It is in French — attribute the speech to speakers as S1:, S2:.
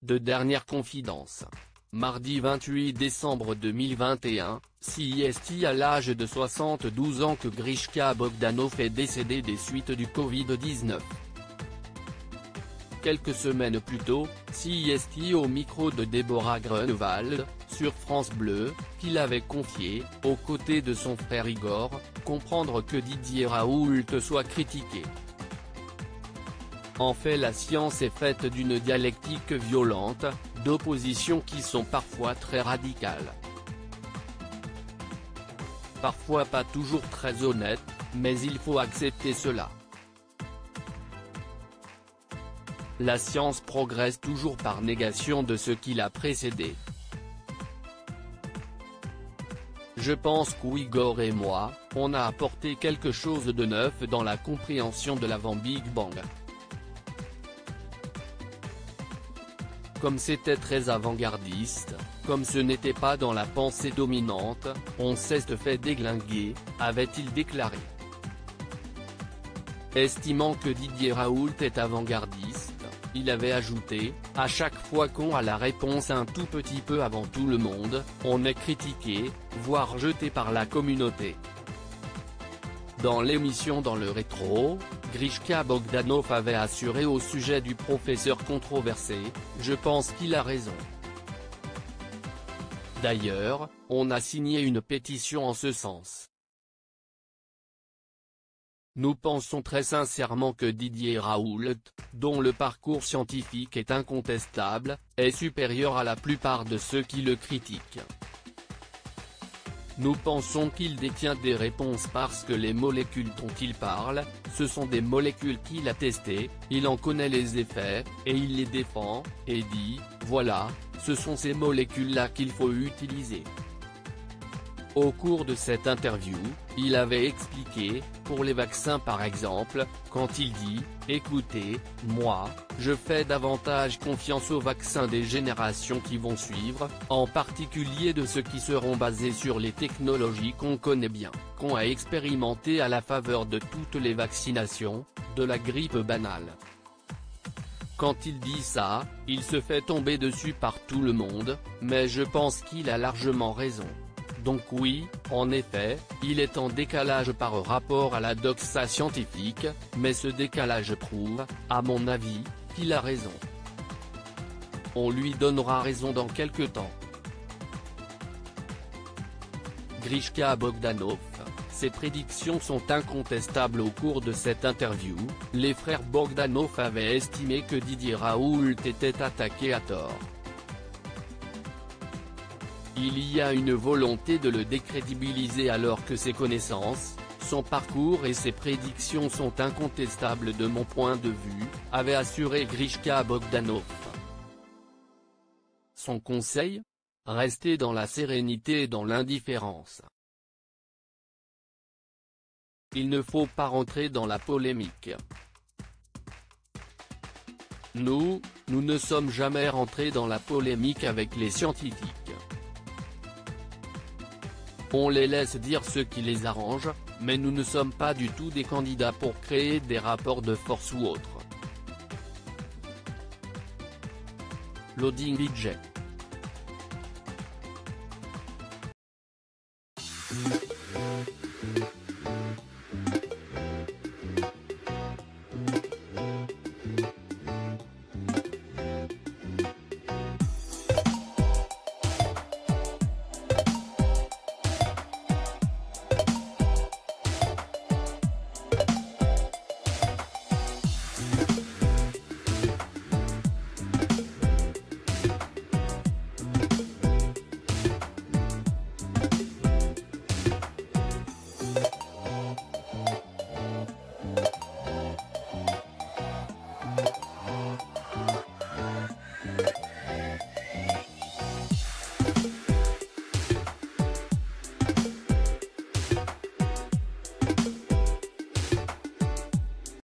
S1: de dernière confidence. Mardi 28 décembre 2021, CIST à l'âge de 72 ans que Grishka Bogdanov est décédé des suites du Covid-19. Quelques semaines plus tôt, CIST au micro de Déborah Grunewald, sur France Bleu, qu'il avait confié, aux côtés de son frère Igor, comprendre que Didier Raoult soit critiqué. En fait, la science est faite d'une dialectique violente, d'oppositions qui sont parfois très radicales. Parfois pas toujours très honnêtes, mais il faut accepter cela. La science progresse toujours par négation de ce qui l'a précédé. Je pense qu'Igor et moi, on a apporté quelque chose de neuf dans la compréhension de l'avant-Big Bang. Comme c'était très avant-gardiste, comme ce n'était pas dans la pensée dominante, on s'est fait déglinguer, avait-il déclaré. Estimant que Didier Raoult est avant-gardiste, il avait ajouté, à chaque fois qu'on a la réponse un tout petit peu avant tout le monde, on est critiqué, voire jeté par la communauté. Dans l'émission Dans le rétro, Grishka Bogdanov avait assuré au sujet du professeur controversé, « Je pense qu'il a raison ». D'ailleurs, on a signé une pétition en ce sens. Nous pensons très sincèrement que Didier Raoult, dont le parcours scientifique est incontestable, est supérieur à la plupart de ceux qui le critiquent. Nous pensons qu'il détient des réponses parce que les molécules dont il parle, ce sont des molécules qu'il a testées, il en connaît les effets, et il les défend, et dit, voilà, ce sont ces molécules-là qu'il faut utiliser. Au cours de cette interview, il avait expliqué, pour les vaccins par exemple, quand il dit « Écoutez, moi, je fais davantage confiance aux vaccins des générations qui vont suivre, en particulier de ceux qui seront basés sur les technologies qu'on connaît bien, qu'on a expérimentées à la faveur de toutes les vaccinations, de la grippe banale. » Quand il dit ça, il se fait tomber dessus par tout le monde, mais je pense qu'il a largement raison. Donc oui, en effet, il est en décalage par rapport à la doxa scientifique, mais ce décalage prouve, à mon avis, qu'il a raison. On lui donnera raison dans quelque temps. Grishka Bogdanov, ses prédictions sont incontestables. Au cours de cette interview, les frères Bogdanov avaient estimé que Didier Raoult était attaqué à tort. Il y a une volonté de le décrédibiliser alors que ses connaissances, son parcours et ses prédictions sont incontestables de mon point de vue, avait assuré Grishka Bogdanov. Son conseil ? Rester dans la sérénité et dans l'indifférence. Il ne faut pas rentrer dans la polémique. Nous ne sommes jamais rentrés dans la polémique avec les scientifiques. On les laisse dire ce qui les arrange, mais nous ne sommes pas du tout des candidats pour créer des rapports de force ou autres. Loading DJ.